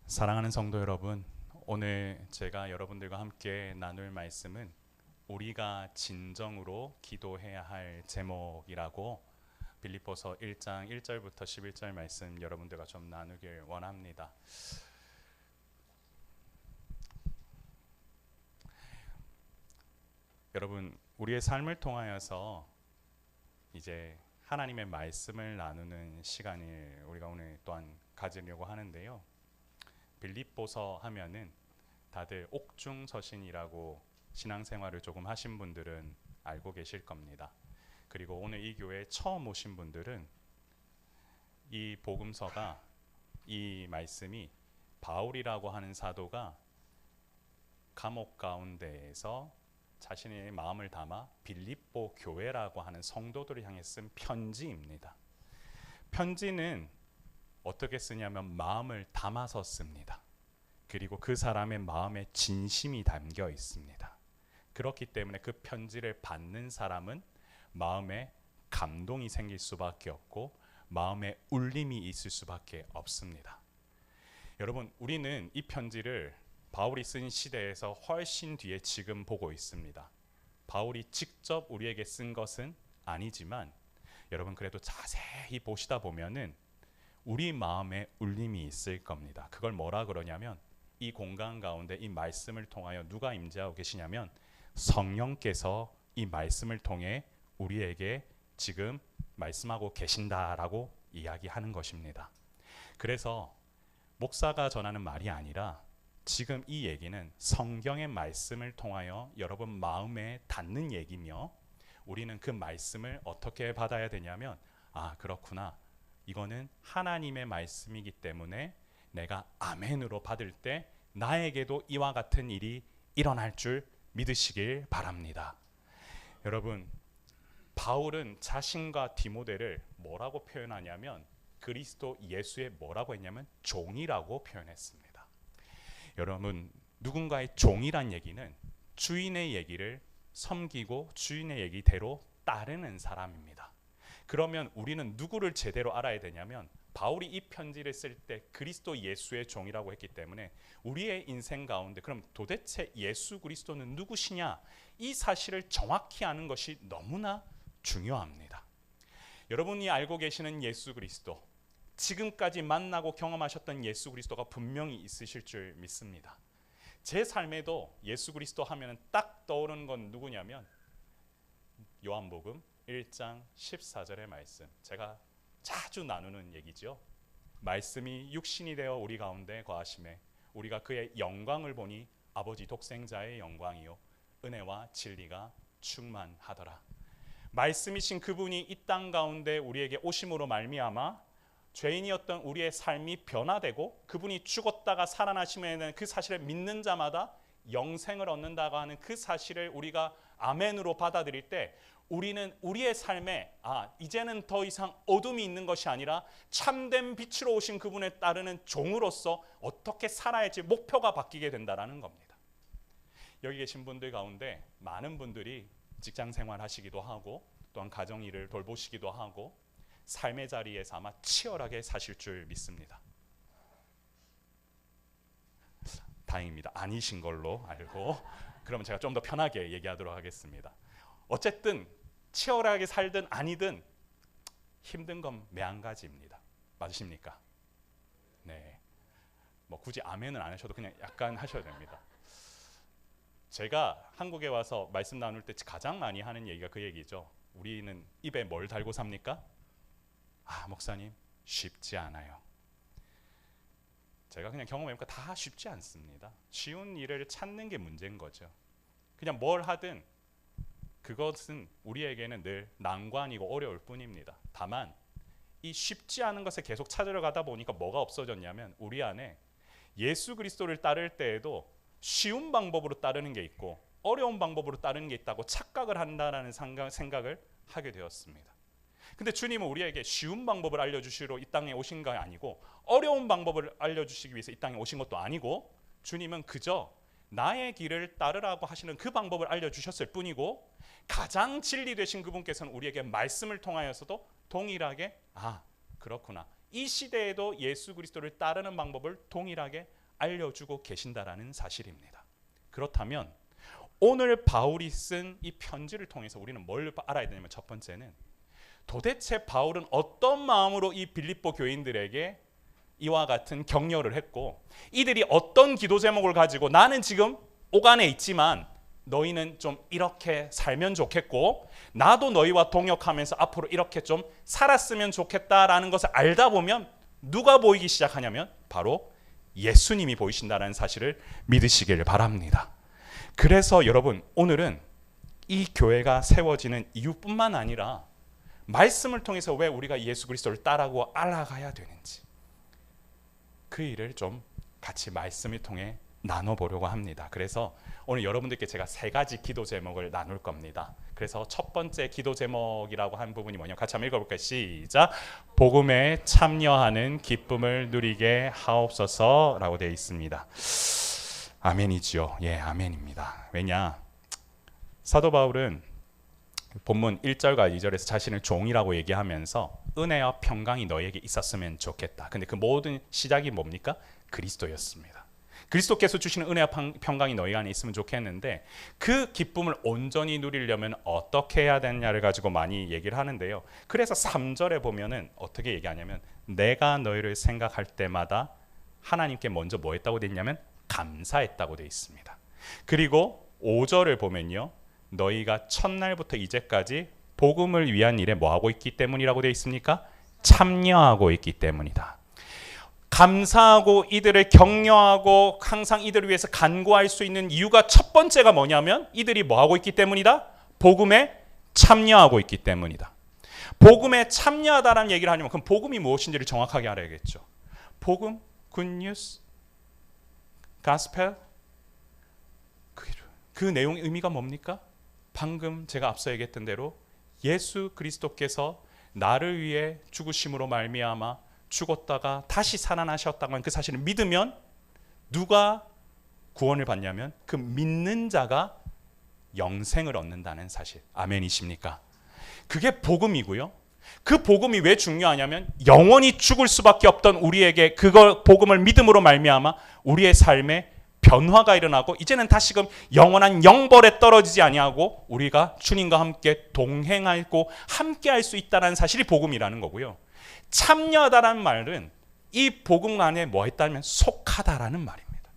사랑하는 성도 여러분, 오늘 제가 여러분들과 함께 나눌 말씀은 우리가 진정으로 기도해야 할 제목이라고 빌립보서 1장 1절부터 11절 말씀 여러분들과 좀 나누길 원합니다. 여러분, 우리의 삶을 통하여서 이제 하나님의 말씀을 나누는 시간을 우리가 오늘 또한 가지려고 하는데요. 빌립보서 하면은 다들 옥중서신이라고 신앙생활을 조금 하신 분들은 알고 계실 겁니다. 그리고 오늘 이 교회에 처음 오신 분들은 이 복음서가, 이 말씀이 바울이라고 하는 사도가 감옥 가운데에서 자신의 마음을 담아 빌립보 교회라고 하는 성도들을 향해 쓴 편지입니다. 편지는 어떻게 쓰냐면 마음을 담아서 씁니다. 그리고 그 사람의 마음에 진심이 담겨 있습니다. 그렇기 때문에 그 편지를 받는 사람은 마음에 감동이 생길 수밖에 없고 마음에 울림이 있을 수밖에 없습니다. 여러분, 우리는 이 편지를 바울이 쓴 시대에서 훨씬 뒤에 지금 보고 있습니다. 바울이 직접 우리에게 쓴 것은 아니지만 여러분 그래도 자세히 보시다 보면은 우리 마음에 울림이 있을 겁니다. 그걸 뭐라 그러냐면 이 공간 가운데 이 말씀을 통하여 누가 임재하고 계시냐면 성령께서 이 말씀을 통해 우리에게 지금 말씀하고 계신다라고 이야기하는 것입니다. 그래서 목사가 전하는 말이 아니라 지금 이 얘기는 성경의 말씀을 통하여 여러분 마음에 닿는 얘기며 우리는 그 말씀을 어떻게 받아야 되냐면 그렇구나. 이거는 하나님의 말씀이기 때문에 내가 아멘으로 받을 때 나에게도 이와 같은 일이 일어날 줄 믿으시길 바랍니다. 여러분, 바울은 자신과 디모데를 뭐라고 표현하냐면 그리스도 예수의 뭐라고 했냐면 종이라고 표현했습니다. 여러분, 누군가의 종이란 얘기는 주인의 얘기를 섬기고 주인의 얘기대로 따르는 사람입니다. 그러면 우리는 누구를 제대로 알아야 되냐면 바울이 이 편지를 쓸 때 그리스도 예수의 종이라고 했기 때문에 우리의 인생 가운데 그럼 도대체 예수 그리스도는 누구시냐, 이 사실을 정확히 아는 것이 너무나 중요합니다. 여러분이 알고 계시는 예수 그리스도, 지금까지 만나고 경험하셨던 예수 그리스도가 분명히 있으실 줄 믿습니다. 제 삶에도 예수 그리스도 하면 딱 떠오르는 건 누구냐면 요한복음 1장 14절의 말씀, 제가 자주 나누는 얘기죠. 말씀이 육신이 되어 우리 가운데 거하심에 우리가 그의 영광을 보니 아버지 독생자의 영광이요 은혜와 진리가 충만하더라. 말씀이신 그분이 이 땅 가운데 우리에게 오심으로 말미암아 죄인이었던 우리의 삶이 변화되고 그분이 죽었다가 살아나심에는 그 사실을 믿는 자마다 영생을 얻는다고 하는 그 사실을 우리가 아멘으로 받아들일 때 우리는 우리의 삶에 이제는 더 이상 어둠이 있는 것이 아니라 참된 빛으로 오신 그분에 따르는 종으로서 어떻게 살아야 할지 목표가 바뀌게 된다는 겁니다. 여기 계신 분들 가운데 많은 분들이 직장 생활 하시기도 하고 또한 가정 일을 돌보시기도 하고 삶의 자리에서 아마 치열하게 사실 줄 믿습니다. 다행입니다. 아니신 걸로 알고 그러면 제가 좀 더 편하게 얘기하도록 하겠습니다. 어쨌든 치열하게 살든 아니든 힘든 건 매한가지입니다. 맞으십니까? 네. 뭐 굳이 아멘은 안 하셔도 그냥 약간 하셔야 됩니다. 제가 한국에 와서 말씀 나눌 때 가장 많이 하는 얘기가 그 얘기죠. 우리는 입에 뭘 달고 삽니까? 목사님 쉽지 않아요. 제가 그냥 경험해보니까 다 쉽지 않습니다. 쉬운 일을 찾는 게 문제인 거죠. 그냥 뭘 하든 그것은 우리에게는 늘 난관이고 어려울 뿐입니다. 다만 이 쉽지 않은 것을 계속 찾으러 가다 보니까 뭐가 없어졌냐면 우리 안에 예수 그리스도를 따를 때에도 쉬운 방법으로 따르는 게 있고 어려운 방법으로 따르는 게 있다고 착각을 한다라는 생각을 하게 되었습니다. 근데 주님은 우리에게 쉬운 방법을 알려주시러 이 땅에 오신 거 아니고 어려운 방법을 알려주시기 위해서 이 땅에 오신 것도 아니고 주님은 그저 나의 길을 따르라고 하시는 그 방법을 알려주셨을 뿐이고 가장 진리 되신 그분께서는 우리에게 말씀을 통하여서도 동일하게 그렇구나, 이 시대에도 예수 그리스도를 따르는 방법을 동일하게 알려주고 계신다라는 사실입니다. 그렇다면 오늘 바울이 쓴 이 편지를 통해서 우리는 뭘 알아야 되냐면, 첫 번째는 도대체 바울은 어떤 마음으로 이 빌립보 교인들에게 이와 같은 격려를 했고, 이들이 어떤 기도 제목을 가지고 나는 지금 오간에 있지만 너희는 좀 이렇게 살면 좋겠고 나도 너희와 동역하면서 앞으로 이렇게 좀 살았으면 좋겠다라는 것을 알다 보면 누가 보이기 시작하냐면 바로 예수님이 보이신다는 사실을 믿으시길 바랍니다. 그래서 여러분, 오늘은 이 교회가 세워지는 이유뿐만 아니라 말씀을 통해서 왜 우리가 예수 그리스도를 따라고 알아가야 되는지, 그 일을 좀 같이 말씀을 통해 나눠보려고 합니다. 그래서 오늘 여러분들께 제가 3가지 기도 제목을 나눌 겁니다. 그래서 첫 번째 기도 제목이라고 한 부분이 뭐냐, 같이 한번 읽어볼까요? 시작. 복음에 참여하는 기쁨을 누리게 하옵소서 라고 되어 있습니다. 아멘이지요. 예, 아멘입니다. 왜냐, 사도 바울은 본문 1절과 2절에서 자신을 종이라고 얘기하면서 은혜와 평강이 너에게 있었으면 좋겠다. 근데 그 모든 시작이 뭡니까? 그리스도였습니다. 그리스도께서 주시는 은혜와 평강이 너희 안에 있으면 좋겠는데, 그 기쁨을 온전히 누리려면 어떻게 해야 되느냐를 가지고 많이 얘기를 하는데요. 그래서 3절에 보면은 어떻게 얘기하냐면, 내가 너희를 생각할 때마다 하나님께 먼저 뭐 했다고 되어 있냐면 감사했다고 되어 있습니다. 그리고 5절을 보면요, 너희가 첫날부터 이제까지 복음을 위한 일에 뭐 하고 있기 때문이라고 되어 있습니까? 참여하고 있기 때문이다. 감사하고 이들을 격려하고 항상 이들을 위해서 간구할 수 있는 이유가, 첫 번째가 뭐냐면 이들이 뭐 하고 있기 때문이다? 복음에 참여하고 있기 때문이다. 복음에 참여하다라는 얘기를 하려면 그럼 복음이 무엇인지를 정확하게 알아야겠죠. 복음, 굿뉴스, 가스펠, 그 내용의 의미가 뭡니까? 방금 제가 앞서 얘기했던 대로 예수 그리스도께서 나를 위해 죽으심으로 말미암아 죽었다가 다시 살아나셨다고 하는 그 사실을 믿으면 누가 구원을 받냐면 그 믿는 자가 영생을 얻는다는 사실. 아멘이십니까? 그게 복음이고요. 그 복음이 왜 중요하냐면 영원히 죽을 수밖에 없던 우리에게 그걸 복음을 믿음으로 말미암아 우리의 삶에 변화가 일어나고 이제는 다시금 영원한 영벌에 떨어지지 아니하고 우리가 주님과 함께 동행하고 함께 할 수 있다는 사실이 복음이라는 거고요. 참여하다라는 말은 이 복음 안에 뭐 했다면 속하다라는 말입니다.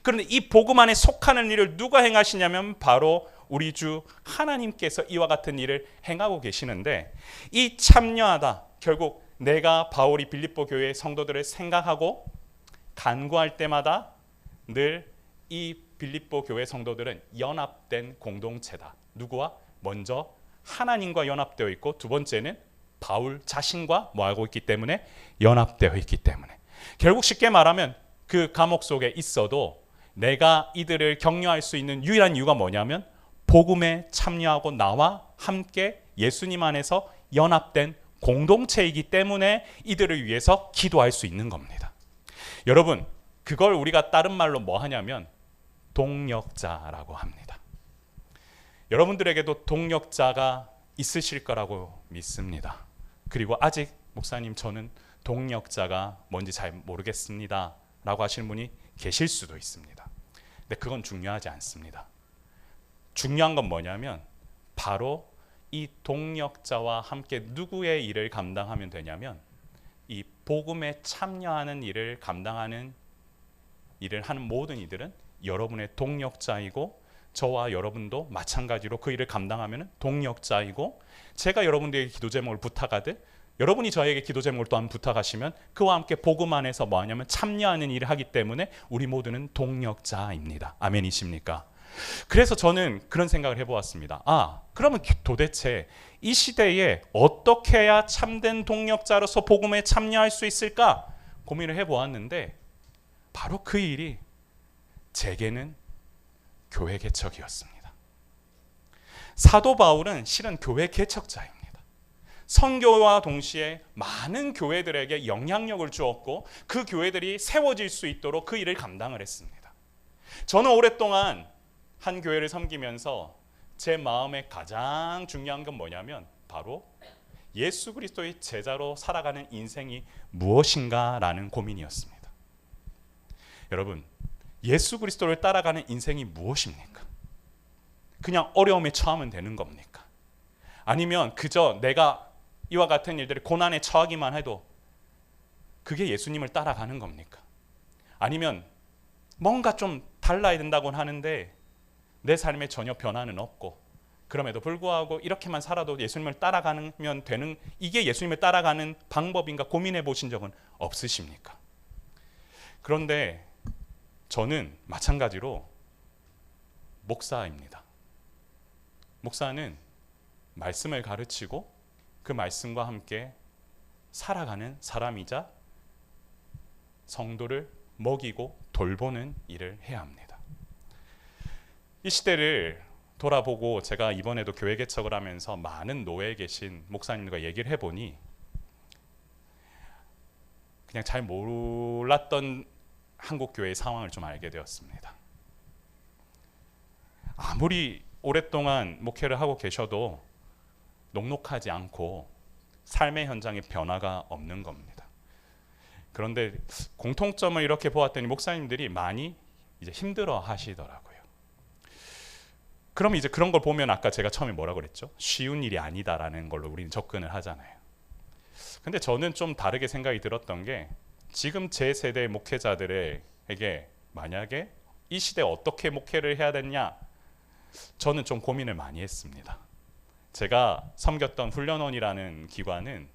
그런데 이 복음 안에 속하는 일을 누가 행하시냐면 바로 우리 주 하나님께서 이와 같은 일을 행하고 계시는데, 이 참여하다, 결국 내가 바울이 빌립보 교회의 성도들을 생각하고 간구할 때마다 늘 이 빌립보 교회 성도들은 연합된 공동체다. 누구와? 먼저 하나님과 연합되어 있고, 두 번째는 바울 자신과 뭐 하고 있기 때문에? 연합되어 있기 때문에. 결국 쉽게 말하면 그 감옥 속에 있어도 내가 이들을 격려할 수 있는 유일한 이유가 뭐냐면 복음에 참여하고 나와 함께 예수님 안에서 연합된 공동체이기 때문에 이들을 위해서 기도할 수 있는 겁니다. 여러분, 그걸 우리가 다른 말로 뭐 하냐면 동력자라고 합니다. 여러분들에게도 동력자가 있으실 거라고 믿습니다. 그리고 아직 목사님 저는 동력자가 뭔지 잘 모르겠습니다 라고 하시는 분이 계실 수도 있습니다. 근데 그건 중요하지 않습니다. 중요한 건 뭐냐면 바로 이 동력자와 함께 누구의 일을 감당하면 되냐면 이 복음에 참여하는 일을 감당하는 일을 하는 모든 이들은 여러분의 동력자이고, 저와 여러분도 마찬가지로 그 일을 감당하면 동력자이고, 제가 여러분들에게 기도 제목을 부탁하듯 여러분이 저에게 기도 제목을 또한 부탁하시면 그와 함께 복음 안에서 뭐 하냐면 참여하는 일을 하기 때문에 우리 모두는 동력자입니다. 아멘이십니까? 그래서 저는 그런 생각을 해보았습니다. 그러면 도대체 이 시대에 어떻게 해야 참된 동력자로서 복음에 참여할 수 있을까 고민을 해보았는데, 바로 그 일이 제게는 교회 개척이었습니다. 사도 바울은 실은 교회 개척자입니다. 선교와 동시에 많은 교회들에게 영향력을 주었고 그 교회들이 세워질 수 있도록 그 일을 감당을 했습니다. 저는 오랫동안 한 교회를 섬기면서 제 마음에 가장 중요한 건 뭐냐면 바로 예수 그리스도의 제자로 살아가는 인생이 무엇인가라는 고민이었습니다. 여러분, 예수 그리스도를 따라가는 인생이 무엇입니까? 그냥 어려움에 처하면 되는 겁니까? 아니면 그저 내가 이와 같은 일들에 고난에 처하기만 해도 그게 예수님을 따라가는 겁니까? 아니면 뭔가 좀 달라야 된다고는 하는데 내 삶에 전혀 변화는 없고 그럼에도 불구하고 이렇게만 살아도 예수님을 따라가면 되는, 이게 예수님을 따라가는 방법인가 고민해 보신 적은 없으십니까? 그런데 저는 마찬가지로 목사입니다. 목사는 말씀을 가르치고 그 말씀과 함께 살아가는 사람이자 성도를 먹이고 돌보는 일을 해야 합니다. 이 시대를 돌아보고 제가 이번에도 교회 개척을 하면서 많은 노예에 계신 목사님들과 얘기를 해보니 그냥 잘 몰랐던 한국 교회의 상황을 좀 알게 되었습니다. 아무리 오랫동안 목회를 하고 계셔도 녹록하지 않고 삶의 현장에 변화가 없는 겁니다. 그런데 공통점을 이렇게 보았더니 목사님들이 많이 이제 힘들어 하시더라고요. 그럼 이제 그런 걸 보면 아까 제가 처음에 뭐라고 그랬죠? 쉬운 일이 아니다라는 걸로 우리는 접근을 하잖아요. 근데 저는 좀 다르게 생각이 들었던 게 지금 제 세대의 목회자들에게 만약에 이 시대에 어떻게 목회를 해야 되냐, 저는 좀 고민을 많이 했습니다. 제가 섬겼던 훈련원이라는 기관은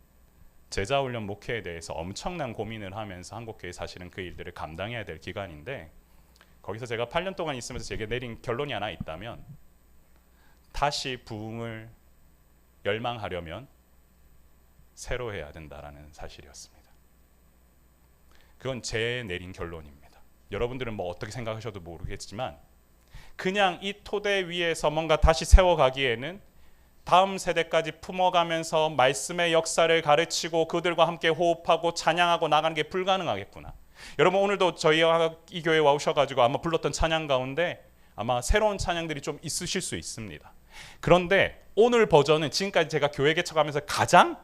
제자훈련 목회에 대해서 엄청난 고민을 하면서 한국교회 사실은 그 일들을 감당해야 될 기관인데, 거기서 제가 8년 동안 있으면서 제게 내린 결론이 하나 있다면 다시 부흥을 열망하려면 새로 해야 된다라는 사실이었습니다. 그건 제 내린 결론입니다. 여러분들은 뭐 어떻게 생각하셔도 모르겠지만 그냥 이 토대 위에서 뭔가 다시 세워가기에는 다음 세대까지 품어가면서 말씀의 역사를 가르치고 그들과 함께 호흡하고 찬양하고 나가는 게 불가능하겠구나. 여러분 오늘도 저희 이 교회에 와오셔가지고 아마 불렀던 찬양 가운데 아마 새로운 찬양들이 좀 있으실 수 있습니다. 그런데 오늘 버전은 지금까지 제가 교회 개척하면서 가장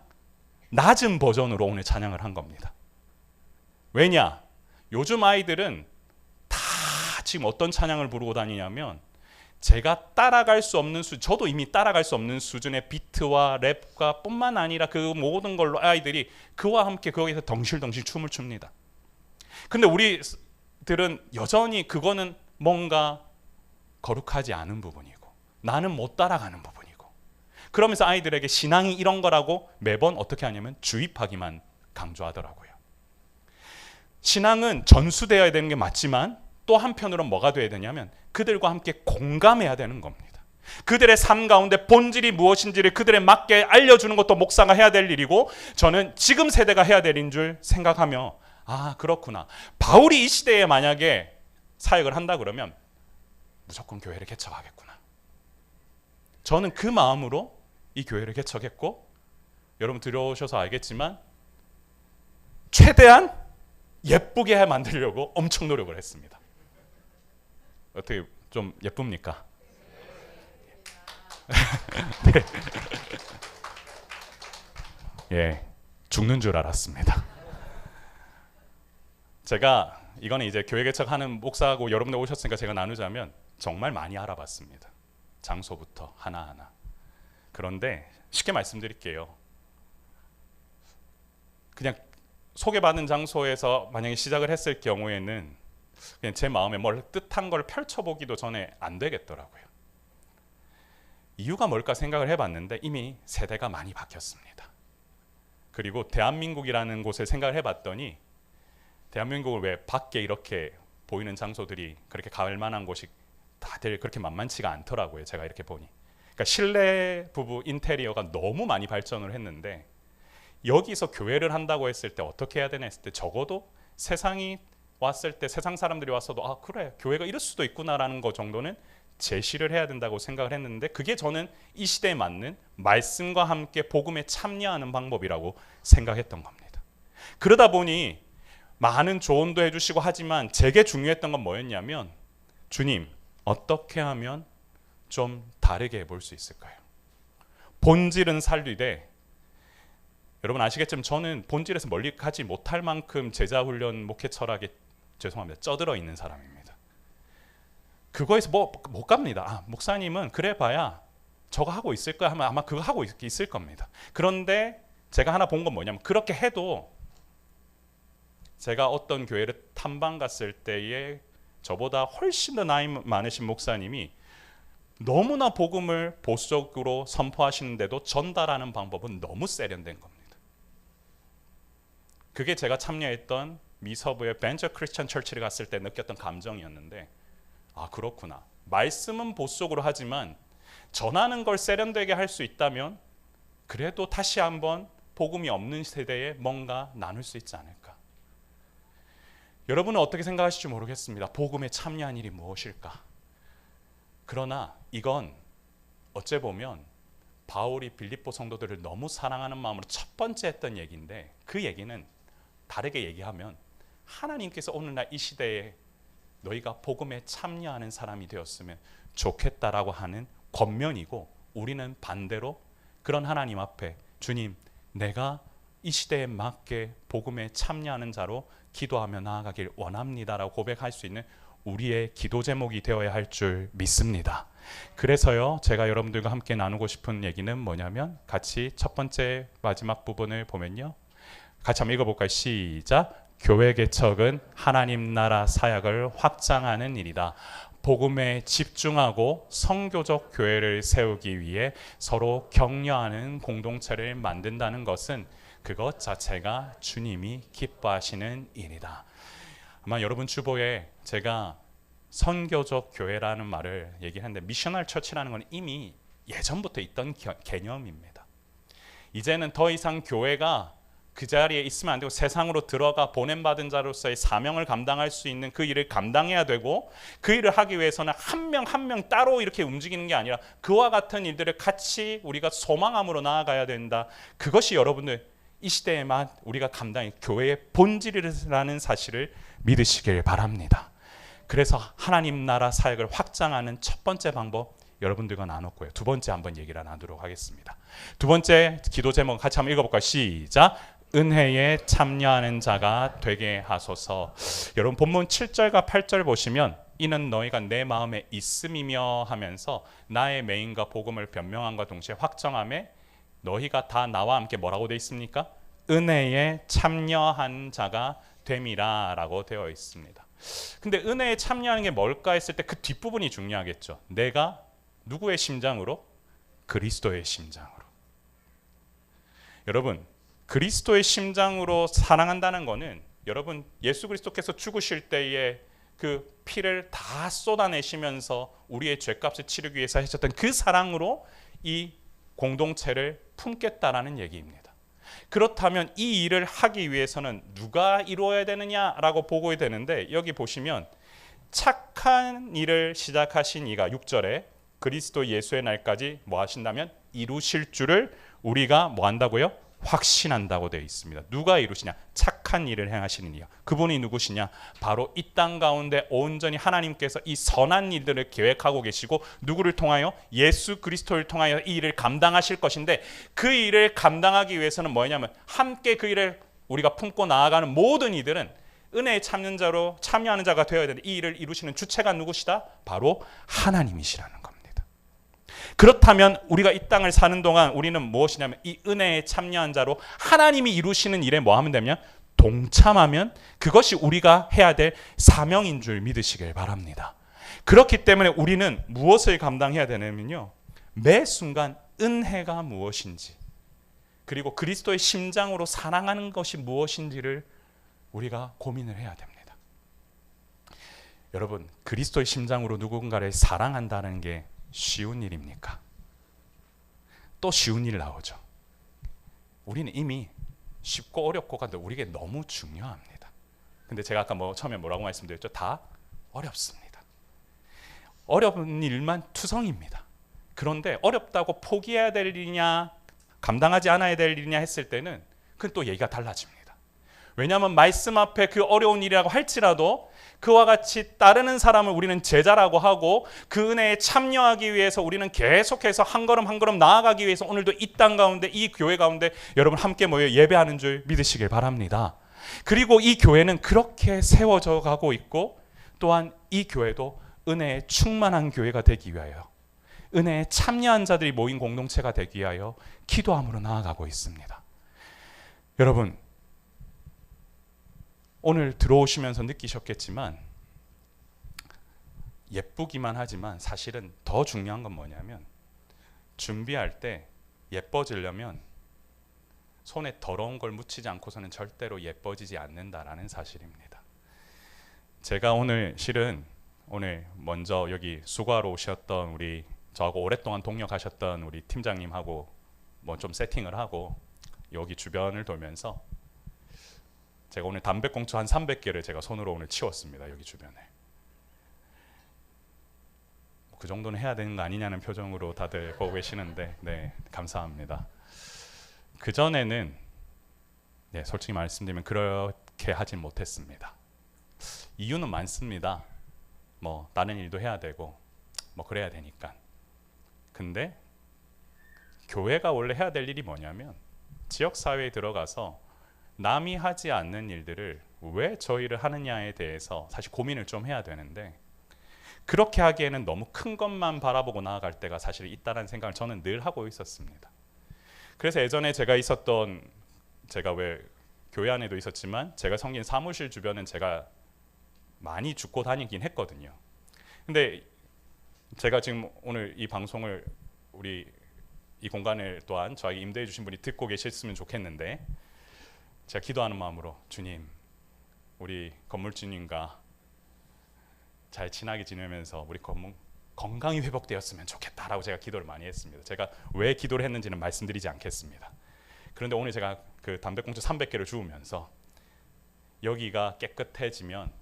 낮은 버전으로 오늘 찬양을 한 겁니다. 왜냐? 요즘 아이들은 다 지금 어떤 찬양을 부르고 다니냐면 제가 따라갈 수 없는 저도 이미 따라갈 수 없는 수준의 비트와 랩과 뿐만 아니라 그 모든 걸로 아이들이 그와 함께 거기서 덩실덩실 춤을 춥니다. 근데 우리들은 여전히 그거는 뭔가 거룩하지 않은 부분이고 나는 못 따라가는 부분이고, 그러면서 아이들에게 신앙이 이런 거라고 매번 어떻게 하냐면 주입하기만 강조하더라고요. 신앙은 전수되어야 되는 게 맞지만 또 한편으로는 뭐가 돼야 되냐면 그들과 함께 공감해야 되는 겁니다. 그들의 삶 가운데 본질이 무엇인지를 그들에 맞게 알려주는 것도 목사가 해야 될 일이고, 저는 지금 세대가 해야 될 일인 줄 생각하며 아 그렇구나, 바울이 이 시대에 만약에 사역을 한다 그러면 무조건 교회를 개척하겠구나. 저는 그 마음으로 이 교회를 개척했고, 여러분 들어오셔서 알겠지만 최대한 예쁘게 만들려고 엄청 노력을 했습니다. 어떻게 좀 예쁩니까? 네. 예, 죽는 줄 알았습니다. 제가 이거는 이제 교회 개척하는 목사하고 여러분들 오셨으니까 제가 나누자면 정말 많이 알아봤습니다. 장소부터 하나하나. 그런데 쉽게 말씀드릴게요. 그냥 소개받은 장소에서 만약에 시작을 했을 경우에는 그냥 제 마음에 뭘 뜻한 걸 펼쳐보기도 전에 안 되겠더라고요. 이유가 뭘까 생각을 해봤는데 이미 세대가 많이 바뀌었습니다. 그리고 대한민국이라는 곳을 생각을 해봤더니 대한민국을 왜 밖에 이렇게 보이는 장소들이 그렇게 갈 만한 곳이 다들 그렇게 만만치가 않더라고요. 제가 이렇게 보니. 그러니까 실내 부부 인테리어가 너무 많이 발전을 했는데 여기서 교회를 한다고 했을 때 어떻게 해야 되나 했을 때 적어도 세상이 왔을 때 세상 사람들이 왔어도 아 그래 교회가 이럴 수도 있구나라는 거 정도는 제시를 해야 된다고 생각을 했는데, 그게 저는 이 시대에 맞는 말씀과 함께 복음에 참여하는 방법이라고 생각했던 겁니다. 그러다 보니 많은 조언도 해주시고 하지만 제게 중요했던 건 뭐였냐면, 주님 어떻게 하면 좀 다르게 해볼 수 있을까요? 본질은 살리되 여러분 아시겠지만 저는 본질에서 멀리 가지 못할 만큼 제자훈련 목회 철학에 죄송합니다. 쩌들어 있는 사람입니다. 그거에서 못 갑니다. 목사님은 그래봐야 저거 하고 있을 거야 하면 아마 그거 하고 있을 겁니다. 그런데 제가 하나 본 건 뭐냐면 그렇게 해도 제가 어떤 교회를 탐방 갔을 때에 저보다 훨씬 더 나이 많으신 목사님이 너무나 복음을 보수적으로 선포하시는데도 전달하는 방법은 너무 세련된 겁니다. 그게 제가 참여했던 미서부의 벤처 크리스천 철치를 갔을 때 느꼈던 감정이었는데 그렇구나. 말씀은 보수적으로 하지만 전하는 걸 세련되게 할 수 있다면 그래도 다시 한번 복음이 없는 세대에 뭔가 나눌 수 있지 않을까. 여러분은 어떻게 생각하실지 모르겠습니다. 복음에 참여한 일이 무엇일까? 그러나 이건 어째 보면 바울이 빌립보 성도들을 너무 사랑하는 마음으로 첫 번째 했던 얘기인데 그 얘기는 다르게 얘기하면 하나님께서 오늘날 이 시대에 너희가 복음에 참여하는 사람이 되었으면 좋겠다라고 하는 권면이고 우리는 반대로 그런 하나님 앞에 주님 내가 이 시대에 맞게 복음에 참여하는 자로 기도하며 나아가길 원합니다라고 고백할 수 있는 우리의 기도 제목이 되어야 할 줄 믿습니다. 그래서요 제가 여러분들과 함께 나누고 싶은 얘기는 뭐냐면 같이 첫 번째 마지막 부분을 보면요 같이 한번 읽어볼까요? 시작. 교회 개척은 하나님 나라 사역을 확장하는 일이다. 복음에 집중하고 성교적 교회를 세우기 위해 서로 격려하는 공동체를 만든다는 것은 그것 자체가 주님이 기뻐하시는 일이다. 아마 여러분 주보에 제가 선교적 교회라는 말을 얘기하는데 미셔널 처치라는 건 이미 예전부터 있던 개념입니다. 이제는 더 이상 교회가 그 자리에 있으면 안 되고 세상으로 들어가 보냄받은 자로서의 사명을 감당할 수 있는 그 일을 감당해야 되고 그 일을 하기 위해서는 한 명 한 명 따로 이렇게 움직이는 게 아니라 그와 같은 일들을 같이 우리가 소망함으로 나아가야 된다. 그것이 여러분들 이 시대에만 우리가 감당해 교회의 본질이라는 사실을 믿으시길 바랍니다. 그래서 하나님 나라 사역을 확장하는 첫 번째 방법 여러분들과 나눴고요. 두 번째 한번 얘기를 나누도록 하겠습니다. 두 번째 기도 제목 같이 한번 읽어볼까요? 시작. 은혜에 참여하는 자가 되게 하소서. 여러분 본문 7절과 8절 보시면 이는 너희가 내 마음에 있음이며 하면서 나의 메인과 복음을 변명함과 동시에 확정함에 너희가 다 나와 함께 뭐라고 되어 있습니까? 은혜에 참여한 자가 됨이라 라고 되어 있습니다. 근데 은혜에 참여하는 게 뭘까 했을 때 그 뒷부분이 중요하겠죠. 내가 누구의 심장으로? 그리스도의 심장으로. 여러분 그리스도의 심장으로 사랑한다는 것은 여러분 예수 그리스도께서 죽으실 때에 그 피를 다 쏟아내시면서 우리의 죄값을 치르기 위해서 하셨던 그 사랑으로 이 공동체를 품겠다라는 얘기입니다. 그렇다면 이 일을 하기 위해서는 누가 이루어야 되느냐라고 보고 되는데 여기 보시면 착한 일을 시작하신 이가 6절에 그리스도 예수의 날까지 뭐 하신다면 이루실 줄을 우리가 뭐 한다고요? 확신한다고 되어 있습니다. 누가 이루시냐? 착한 일을 행하시는 이요. 그분이 누구시냐? 바로 이 땅 가운데 온전히 하나님께서 이 선한 일들을 계획하고 계시고 누구를 통하여? 예수 그리스도를 통하여 이 일을 감당하실 것인데 그 일을 감당하기 위해서는 뭐냐면 함께 그 일을 우리가 품고 나아가는 모든 이들은 은혜에 참여하는 자가 되어야 되는데 이 일을 이루시는 주체가 누구시다? 바로 하나님이시라는 겁니다. 그렇다면 우리가 이 땅을 사는 동안 우리는 무엇이냐면 이 은혜에 참여한 자로 하나님이 이루시는 일에 뭐 하면 되냐? 동참하면 그것이 우리가 해야 될 사명인 줄 믿으시길 바랍니다. 그렇기 때문에 우리는 무엇을 감당해야 되냐면요. 매 순간 은혜가 무엇인지 그리고 그리스도의 심장으로 사랑하는 것이 무엇인지를 우리가 고민을 해야 됩니다. 여러분 그리스도의 심장으로 누군가를 사랑한다는 게 쉬운 일입니까? 또 쉬운 일 나오죠. 우리는 이미 쉽고 어렵고가 우리에게 너무 중요합니다. 근데 제가 아까 처음에 뭐라고 말씀드렸죠? 다 어렵습니다. 어려운 일만 투성입니다. 그런데 어렵다고 포기해야 될 일이냐 감당하지 않아야 될 일이냐 했을 때는 그건 또 얘기가 달라집니다. 왜냐하면 말씀 앞에 그 어려운 일이라고 할지라도 그와 같이 따르는 사람을 우리는 제자라고 하고 그 은혜에 참여하기 위해서 우리는 계속해서 한 걸음 한 걸음 나아가기 위해서 오늘도 이 땅 가운데, 이 교회 가운데 여러분 함께 모여 예배하는 줄 믿으시길 바랍니다. 그리고 이 교회는 그렇게 세워져 가고 있고, 또한 이 교회도 은혜에 충만한 교회가 되기 위하여, 은혜에 참여한 자들이 모인 공동체가 되기 위하여 기도함으로 나아가고 있습니다. 여러분, 오늘 들어오시면서 느끼셨겠지만 예쁘기만 하지만 사실은 더 중요한 건 뭐냐면, 준비할 때 예뻐지려면 손에 더러운 걸 묻히지 않고서는 절대로 예뻐지지 않는다라는 사실입니다. 제가 오늘 실은 오늘 먼저 여기 수고하러 오셨던 우리 저하고 오랫동안 동역하셨던 우리 팀장님하고 뭐 좀 세팅을 하고 여기 주변을 돌면서 제가 오늘 담배꽁초 한 300개를 제가 손으로 오늘 치웠습니다. 여기 주변에. 그 정도는 해야 되는 거 아니냐는 표정으로 다들 보고 계시는데, 네, 감사합니다. 그 전에는 네, 솔직히 말씀드리면 그렇게 하진 못했습니다. 이유는 많습니다. 뭐 다른 일도 해야 되고 뭐 그래야 되니까. 근데 교회가 원래 해야 될 일이 뭐냐면, 지역 사회에 들어가서 남이 하지 않는 일들을 왜 저희를 하느냐에 대해서 사실 고민을 좀 해야 되는데, 그렇게 하기에는 너무 큰 것만 바라보고 나아갈 때가 사실 있다는 생각을 저는 늘 하고 있었습니다. 그래서 예전에 제가 왜 교회 안에도 있었지만 제가 섬긴 사무실 주변은 제가 많이 죽고 다니긴 했거든요. 근데 제가 지금 오늘 이 방송을 우리 이 공간을 또한 저에게 임대해 주신 분이 듣고 계셨으면 좋겠는데, 제가 기도하는 마음으로 주님, 우리 건물주님과 잘 친하게 지내면서 우리 건강이 회복되었으면 좋겠다라고 제가 기도를 많이 했습니다. 제가 왜 기도를 했는지는 말씀드리지 않겠습니다. 그런데 오늘 제가 그 담배꽁초 300개를 주우면서 여기가 깨끗해지면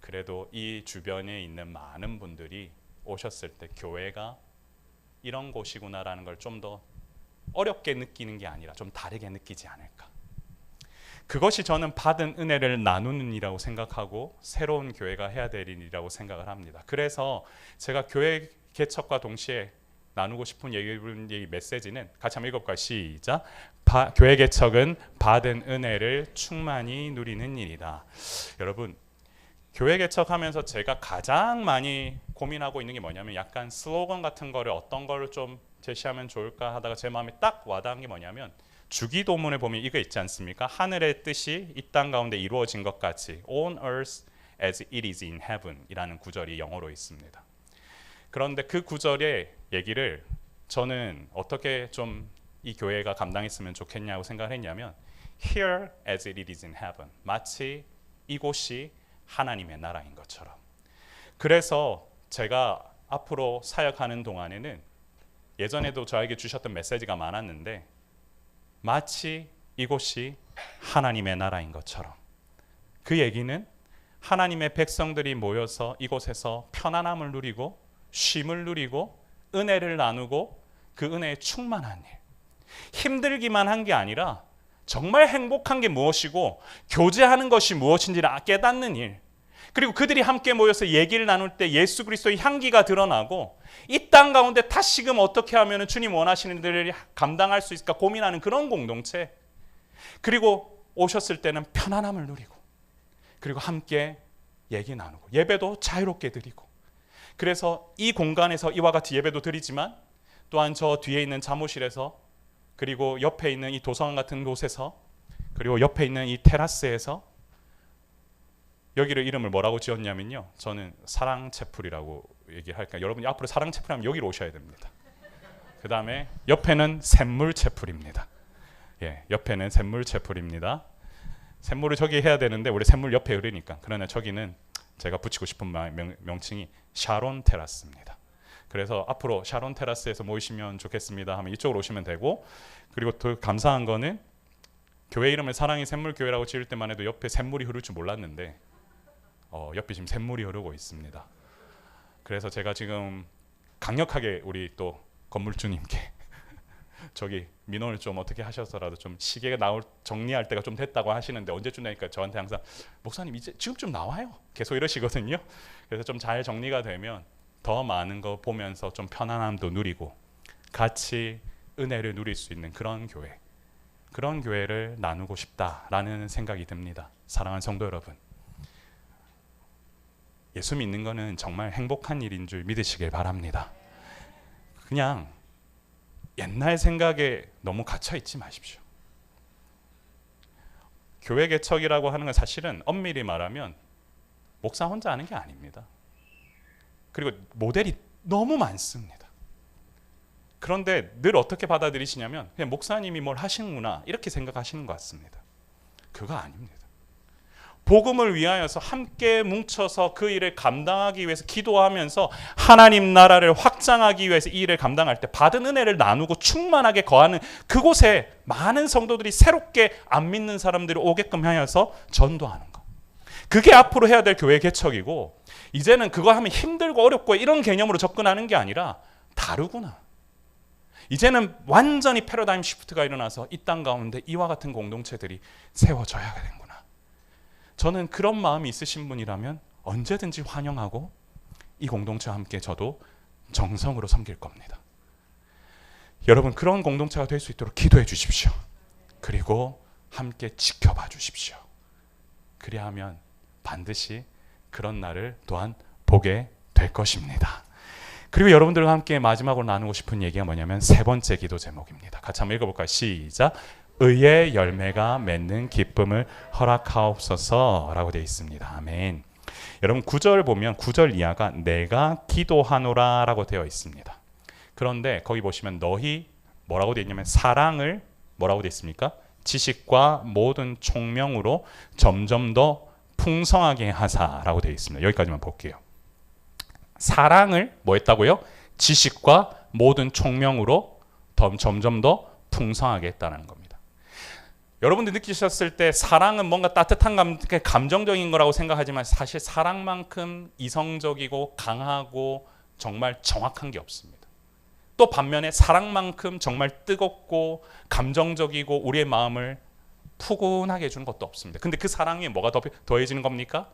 그래도 이 주변에 있는 많은 분들이 오셨을 때 교회가 이런 곳이구나라는 걸 좀 더 어렵게 느끼는 게 아니라 좀 다르게 느끼지 않을까. 그것이 저는 받은 은혜를 나누는 일이라고 생각하고 새로운 교회가 해야 될 일이라고 생각을 합니다. 그래서 제가 교회 개척과 동시에 나누고 싶은 얘기 메시지는 같이 한번 읽어볼까요? 시작. 교회 개척은 받은 은혜를 충만히 누리는 일이다. 여러분, 교회 개척하면서 제가 가장 많이 고민하고 있는 게 뭐냐면, 약간 슬로건 같은 거를 어떤 거를 좀 제시하면 좋을까 하다가 제 마음에 딱 와닿은 게 뭐냐면, 주기도문에 보면 이거 있지 않습니까? 하늘의 뜻이 이 땅 가운데 이루어진 것 같이 On earth as it is in heaven 이라는 구절이 영어로 있습니다. 그런데 그 구절의 얘기를 저는 어떻게 좀 이 교회가 감당했으면 좋겠냐고 생각을 했냐면, Here as it is in heaven, 마치 이곳이 하나님의 나라인 것처럼. 그래서 제가 앞으로 사역하는 동안에는 예전에도 저에게 주셨던 메시지가 많았는데, 마치 이곳이 하나님의 나라인 것처럼. 그 얘기는 하나님의 백성들이 모여서 이곳에서 편안함을 누리고 쉼을 누리고 은혜를 나누고 그 은혜에 충만한 일. 힘들기만 한 게 아니라 정말 행복한 게 무엇이고 교제하는 것이 무엇인지를 깨닫는 일. 그리고 그들이 함께 모여서 얘기를 나눌 때 예수 그리스도의 향기가 드러나고 이 땅 가운데 다시금 어떻게 하면 주님 원하시는 일을 감당할 수 있을까 고민하는 그런 공동체. 그리고 오셨을 때는 편안함을 누리고, 그리고 함께 얘기 나누고 예배도 자유롭게 드리고. 그래서 이 공간에서 이와 같이 예배도 드리지만 또한 저 뒤에 있는 사무실에서, 그리고 옆에 있는 이 도서관 같은 곳에서, 그리고 옆에 있는 이 테라스에서, 여기를 이름을 뭐라고 지었냐면요, 저는 사랑채플이라고 얘기할까요? 여러분이 앞으로 사랑채플 하면 여기로 오셔야 됩니다. 그 다음에 옆에는 샘물채플입니다. 예, 옆에는 샘물채플입니다. 샘물을 저기 해야 되는데 우리 샘물 옆에 흐르니까, 그러나 저기는 제가 붙이고 싶은 명칭이 샤론 테라스입니다. 그래서 앞으로 샤론 테라스에서 모이시면 좋겠습니다 하면 이쪽으로 오시면 되고, 그리고 더 감사한 거는 교회 이름을 사랑의 샘물교회라고 지을 때만 해도 옆에 샘물이 흐를 줄 몰랐는데 옆에 지금 샘물이 흐르고 있습니다. 그래서 제가 지금 강력하게 우리 또 건물주님께 저기 민원을 좀 어떻게 하셔서라도 좀 시계가 나올 정리할 때가 좀 됐다고 하시는데 언제쯤 되니까 저한테 항상 목사님 이제 지금 좀 나와요. 계속 이러시거든요. 그래서 좀 잘 정리가 되면 더 많은 거 보면서 좀 편안함도 누리고 같이 은혜를 누릴 수 있는 그런 교회를 나누고 싶다라는 생각이 듭니다. 사랑하는 성도 여러분, 예수 믿는 거는 정말 행복한 일인 줄 믿으시길 바랍니다. 그냥 옛날 생각에 너무 갇혀 있지 마십시오. 교회 개척이라고 하는 건 사실은 엄밀히 말하면 목사 혼자 하는 게 아닙니다. 그리고 모델이 너무 많습니다. 그런데 늘 어떻게 받아들이시냐면 그냥 목사님이 뭘 하시는구나 이렇게 생각하시는 것 같습니다. 그거 아닙니다. 복음을 위하여서 함께 뭉쳐서 그 일을 감당하기 위해서 기도하면서 하나님 나라를 확장하기 위해서 이 일을 감당할 때 받은 은혜를 나누고 충만하게 거하는 그곳에 많은 성도들이 새롭게 안 믿는 사람들이 오게끔 하여서 전도하는 것. 그게 앞으로 해야 될 교회 개척이고, 이제는 그거 하면 힘들고 어렵고 이런 개념으로 접근하는 게 아니라 다르구나. 이제는 완전히 패러다임 시프트가 일어나서 이 땅 가운데 이와 같은 공동체들이 세워져야 되는구나. 저는 그런 마음이 있으신 분이라면 언제든지 환영하고 이 공동체와 함께 저도 정성으로 섬길 겁니다. 여러분, 그런 공동체가 될 수 있도록 기도해 주십시오. 그리고 함께 지켜봐 주십시오. 그리하면 반드시 그런 날을 또한 보게 될 것입니다. 그리고 여러분들과 함께 마지막으로 나누고 싶은 얘기가 뭐냐면 세 번째 기도 제목입니다. 같이 한번 읽어볼까요? 시작. 의의 열매가 맺는 기쁨을 허락하옵소서라고 되어 있습니다. 아멘. 여러분 9절 보면 9절 이하가 내가 기도하노라 라고 되어 있습니다. 그런데 거기 보시면 너희 뭐라고 되어 있냐면 사랑을 뭐라고 되어 있습니까? 지식과 모든 총명으로 점점 더 풍성하게 하사라고 되어 있습니다. 여기까지만 볼게요. 사랑을 뭐 했다고요? 지식과 모든 총명으로 점점 더 풍성하게 했다는 겁니다. 여러분들 느끼셨을 때 사랑은 뭔가 따뜻한 감정적인 거라고 생각하지만 사실 사랑만큼 이성적이고 강하고 정말 정확한 게 없습니다. 또 반면에 사랑만큼 정말 뜨겁고 감정적이고 우리의 마음을 푸근하게 해주는 것도 없습니다. 근데 그 사랑에 뭐가 더해지는 겁니까?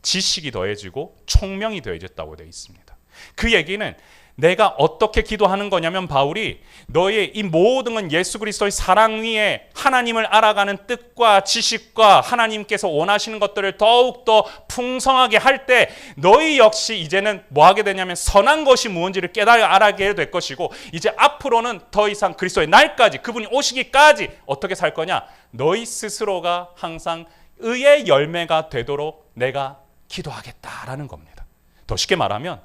지식이 더해지고 총명이 더해졌다고 되어 있습니다. 그 얘기는 내가 어떻게 기도하는 거냐면 바울이 너의 이 모든 건 예수 그리스도의 사랑 위에 하나님을 알아가는 뜻과 지식과 하나님께서 원하시는 것들을 더욱더 풍성하게 할 때 너희 역시 이제는 뭐 하게 되냐면 선한 것이 무엇인지를 깨달아 알게 될 것이고, 이제 앞으로는 더 이상 그리스도의 날까지 그분이 오시기까지 어떻게 살 거냐? 너희 스스로가 항상 의의 열매가 되도록 내가 기도하겠다라는 겁니다. 더 쉽게 말하면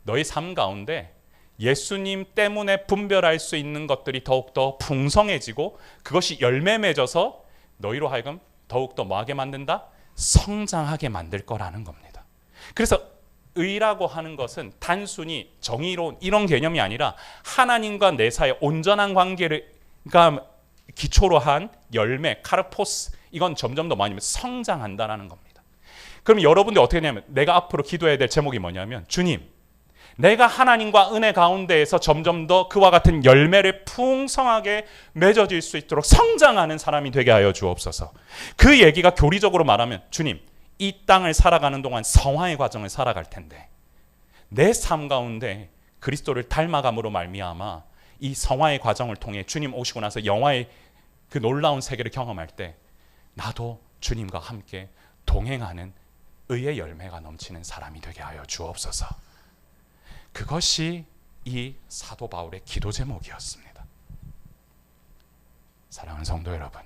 너희 삶 가운데 예수님 때문에 분별할 수 있는 것들이 더욱더 풍성해지고 그것이 열매 맺어서 너희로 하여금 더욱더 뭐하게 만든다? 성장하게 만들 거라는 겁니다. 그래서 의라고 하는 것은 단순히 정의로운 이런 개념이 아니라 하나님과 내 사이의 온전한 관계를 기초로 한 열매, 카르포스, 이건 점점 더 많이 성장한다는 겁니다. 그럼 여러분들 어떻게 하냐면 내가 앞으로 기도해야 될 제목이 뭐냐면 주님, 내가 하나님과 은혜 가운데에서 점점 더 그와 같은 열매를 풍성하게 맺어질 수 있도록 성장하는 사람이 되게 하여 주옵소서. 그 얘기가 교리적으로 말하면 주님, 이 땅을 살아가는 동안 성화의 과정을 살아갈 텐데 내 삶 가운데 그리스도를 닮아감으로 말미암아 이 성화의 과정을 통해 주님 오시고 나서 영화의 그 놀라운 세계를 경험할 때 나도 주님과 함께 동행하는 의의 열매가 넘치는 사람이 되게 하여 주옵소서. 그것이 이 사도 바울의 기도 제목이었습니다. 사랑하는 성도 여러분,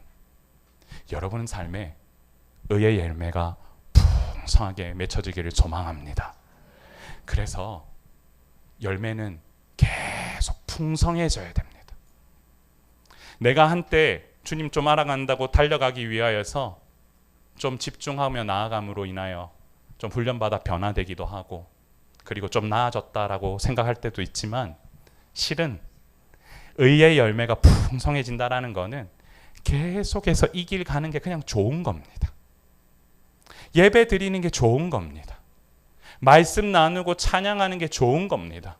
여러분의 삶에 의의 열매가 풍성하게 맺혀지기를 소망합니다. 그래서 열매는 계속 풍성해져야 됩니다. 내가 한때 주님 좀 알아간다고 달려가기 위하여서 좀 집중하며 나아감으로 인하여 좀 훈련받아 변화되기도 하고 그리고 좀 나아졌다라고 생각할 때도 있지만 실은 의의 열매가 풍성해진다라는 거는 계속해서 이 길 가는 게 그냥 좋은 겁니다. 예배 드리는 게 좋은 겁니다. 말씀 나누고 찬양하는 게 좋은 겁니다.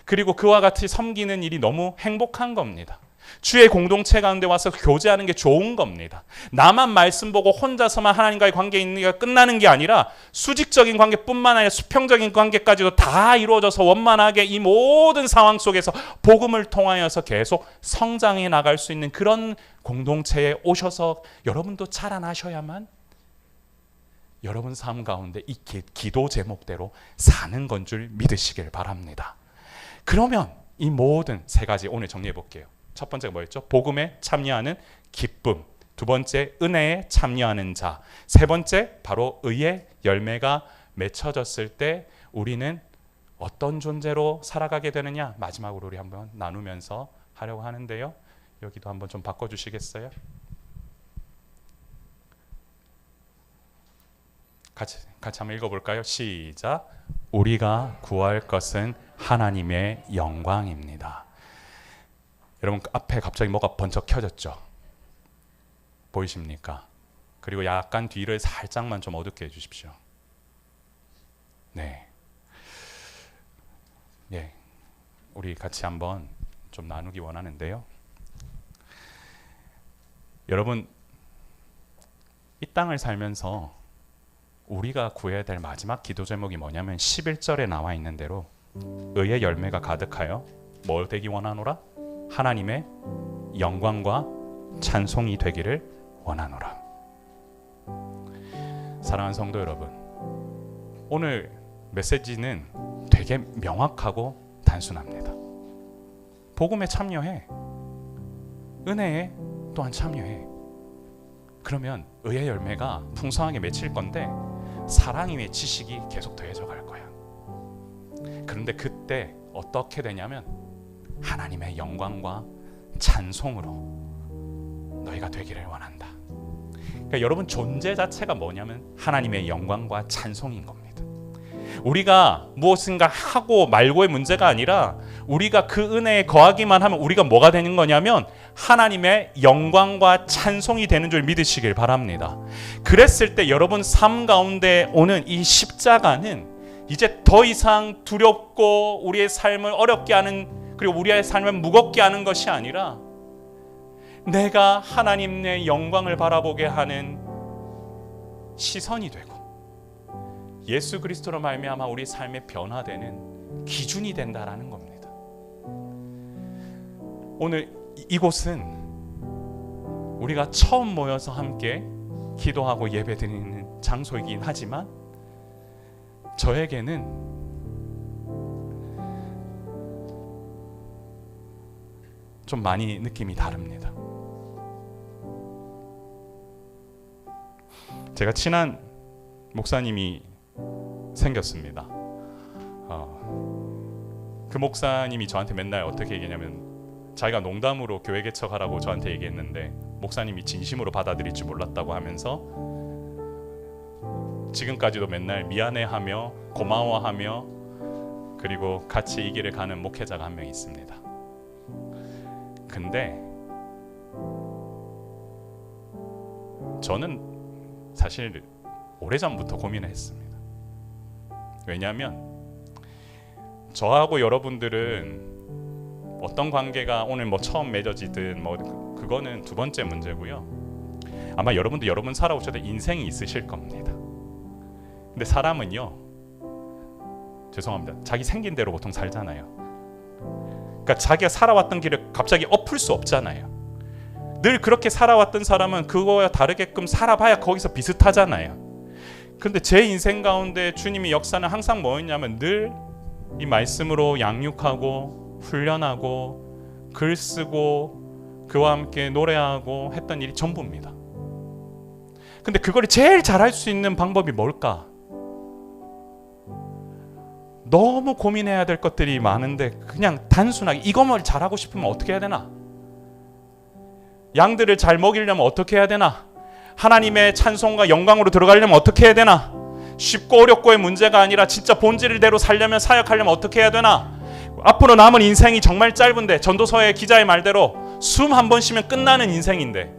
그리고 그와 같이 섬기는 일이 너무 행복한 겁니다. 주의 공동체 가운데 와서 교제하는 게 좋은 겁니다. 나만 말씀 보고 혼자서만 하나님과의 관계에 있는 게 끝나는 게 아니라 수직적인 관계뿐만 아니라 수평적인 관계까지도 다 이루어져서 원만하게 이 모든 상황 속에서 복음을 통하여서 계속 성장해 나갈 수 있는 그런 공동체에 오셔서 여러분도 자라나셔야만 여러분 삶 가운데 이 기도 제목대로 사는 건 줄 믿으시길 바랍니다. 그러면 이 모든 세 가지 오늘 정리해 볼게요. 첫 번째가 뭐였죠? 복음에 참여하는 기쁨. 두 번째, 은혜에 참여하는 자. 세 번째, 바로 의의 열매가 맺혀졌을 때 우리는 어떤 존재로 살아가게 되느냐? 마지막으로 우리 한번 나누면서 하려고 하는데요. 여기도 한번 좀 바꿔주시겠어요? 같이 한번 읽어볼까요? 시작. 우리가 구할 것은 하나님의 영광입니다. 여러분 앞에 갑자기 뭐가 번쩍 켜졌죠? 보이십니까? 그리고 약간 뒤를 살짝만 좀 어둡게 해주십시오. 네. 예, 우리 같이 한번 좀 나누기 원하는데요. 여러분 이 땅을 살면서 우리가 구해야 될 마지막 기도 제목이 뭐냐면 11절에 나와 있는 대로 의의 열매가 가득하여 뭘 되기 원하노라? 하나님의 영광과 찬송이 되기를 원하노라. 사랑하는 성도 여러분, 오늘 메시지는 되게 명확하고 단순합니다. 복음에 참여해. 은혜에 또한 참여해. 그러면 의의 열매가 풍성하게 맺힐 건데 사랑 위에 지식이 계속 더해져 갈 거야. 그런데 그때 어떻게 되냐면 하나님의 영광과 찬송으로 너희가 되기를 원한다. 그러니까 여러분 존재 자체가 뭐냐면 하나님의 영광과 찬송인 겁니다. 우리가 무엇인가 하고 말고의 문제가 아니라 우리가 그 은혜에 거하기만 하면 우리가 뭐가 되는 거냐면 하나님의 영광과 찬송이 되는 줄 믿으시길 바랍니다. 그랬을 때 여러분 삶 가운데 오는 이 십자가는 이제 더 이상 두렵고 우리의 삶을 어렵게 하는, 그리고 우리의 삶을 무겁게 하는 것이 아니라 내가 하나님의 영광을 바라보게 하는 시선이 되고 예수 그리스도로 말미암아 우리 삶의 변화되는 기준이 된다라는 겁니다. 오늘 이곳은 우리가 처음 모여서 함께 기도하고 예배드리는 장소이긴 하지만 저에게는 좀 많이 느낌이 다릅니다. 제가 친한 목사님이 생겼습니다. 그 목사님이 저한테 맨날 어떻게 얘기했냐면 자기가 농담으로 교회 개척하라고 저한테 얘기했는데 목사님이 진심으로 받아들일 줄 몰랐다고 하면서 지금까지도 맨날 미안해하며 고마워하며 그리고 같이 이 길을 가는 목회자가 한 명 있습니다. 근데 저는 사실 오래전부터 고민을 했습니다. 왜냐하면 저하고 여러분들은 어떤 관계가 오늘 뭐 처음 맺어지든 뭐 그거는 두 번째 문제고요. 아마 여러분도 여러분 살아오셔도 인생이 있으실 겁니다. 근데 사람은요, 죄송합니다, 자기 생긴 대로 보통 살잖아요. 그러니까 자기가 살아왔던 길을 갑자기 엎을 수 없잖아요. 늘 그렇게 살아왔던 사람은 그거와 다르게끔 살아봐야 거기서 비슷하잖아요. 근데 제 인생 가운데 주님이 역사는 항상 뭐였냐면 늘 이 말씀으로 양육하고 훈련하고 글 쓰고 그와 함께 노래하고 했던 일이 전부입니다. 근데 그걸 제일 잘할 수 있는 방법이 뭘까? 너무 고민해야 될 것들이 많은데 그냥 단순하게 이것만 잘하고 싶으면 어떻게 해야 되나? 양들을 잘 먹이려면 어떻게 해야 되나? 하나님의 찬송과 영광으로 들어가려면 어떻게 해야 되나? 쉽고 어렵고의 문제가 아니라 진짜 본질대로 살려면 사역하려면 어떻게 해야 되나? 앞으로 남은 인생이 정말 짧은데 전도서의 기자의 말대로 숨 한 번 쉬면 끝나는 인생인데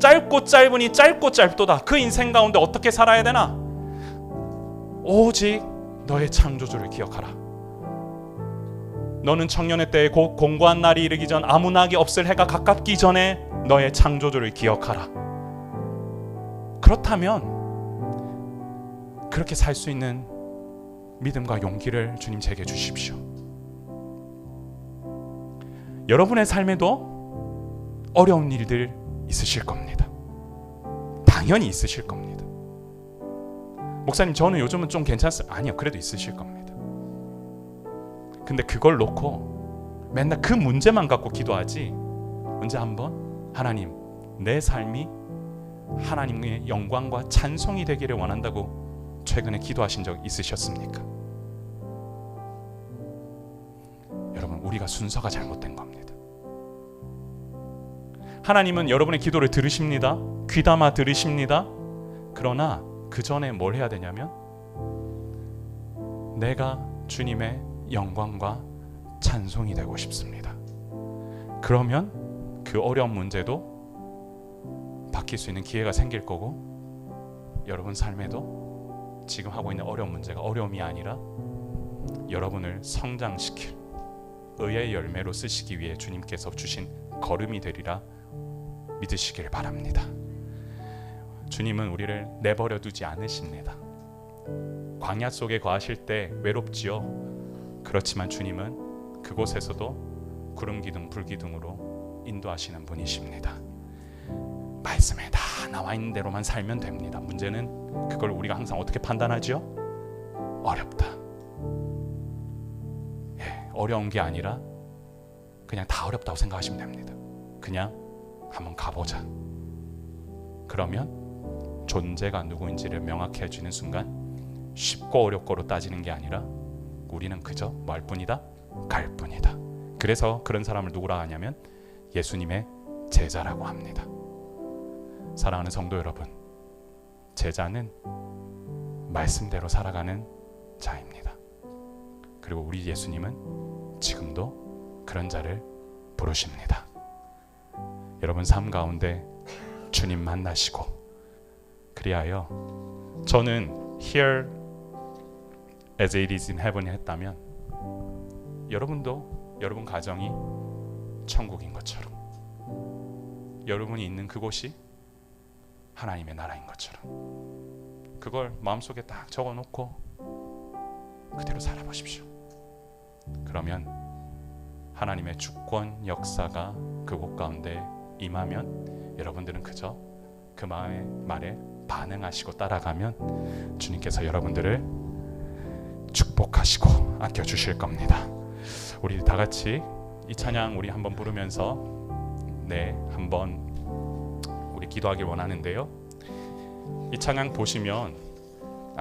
짧고 짧으니 짧고 짧도다. 그 인생 가운데 어떻게 살아야 되나? 오직 너의 창조주를 기억하라. 너는 청년의 때에 곧 공고한 날이 이르기 전 아무 낙이 없을 해가 가깝기 전에 너의 창조주를 기억하라. 그렇다면 그렇게 살 수 있는 믿음과 용기를 주님 제게 주십시오. 여러분의 삶에도 어려운 일들 있으실 겁니다. 당연히 있으실 겁니다. 목사님, 저는 요즘은 좀 괜찮습니다. 아니요, 그래도 있으실 겁니다. 근데 그걸 놓고 맨날 그 문제만 갖고 기도하지, 언제 한번 하나님, 내 삶이 하나님의 영광과 찬송이 되기를 원한다고 최근에 기도하신 적 있으셨습니까? 여러분, 우리가 순서가 잘못된 겁니다. 하나님은 여러분의 기도를 들으십니다. 귀담아 들으십니다. 그러나 그 전에 뭘 해야 되냐면, 내가 주님의 영광과 찬송이 되고 싶습니다. 그러면 그 어려운 문제도 바뀔 수 있는 기회가 생길 거고, 여러분 삶에도 지금 하고 있는 어려운 문제가 어려움이 아니라 여러분을 성장시킬 의의 열매로 쓰시기 위해 주님께서 주신 걸음이 되리라 믿으시길 바랍니다. 주님은 우리를 내버려 두지 않으십니다. 광야 속에 거하실 때 외롭지요. 그렇지만 주님은 그곳에서도 구름 기둥 불 기둥으로 인도하시는 분이십니다. 말씀에 다 나와 있는 대로만 살면 됩니다. 문제는 그걸 우리가 항상 어떻게 판단하죠? 어렵다. 어려운 게 아니라 그냥 다 어렵다고 생각하시면 됩니다. 그냥 한번 가보자. 그러면 존재가 누구인지를 명확히 해주는 순간 쉽고 어렵고로 따지는 게 아니라 우리는 그저 뭐 할 뿐이다? 갈 뿐이다. 그래서 그런 사람을 누구라 하냐면 예수님의 제자라고 합니다. 사랑하는 성도 여러분, 제자는 말씀대로 살아가는 자입니다. 그리고 우리 예수님은 지금도 그런 자를 부르십니다. 여러분 삶 가운데 주님 만나시고, 그리하여 저는 Here as it is in heaven 했다면 여러분도 여러분 가정이 천국인 것처럼, 여러분이 있는 그곳이 하나님의 나라인 것처럼 그걸 마음속에 딱 적어놓고 그대로 살아보십시오. 그러면 하나님의 주권 역사가 그곳 가운데 임하면 여러분들은 그저 그 마음의 말에 반응하시고 따라가면 주님께서 여러분들을 축복하시고 아껴주실 겁니다. 우리 다 같이 이 찬양 우리 한번 부르면서 한번 우리 기도하길 원하는데요. 이 찬양 보시면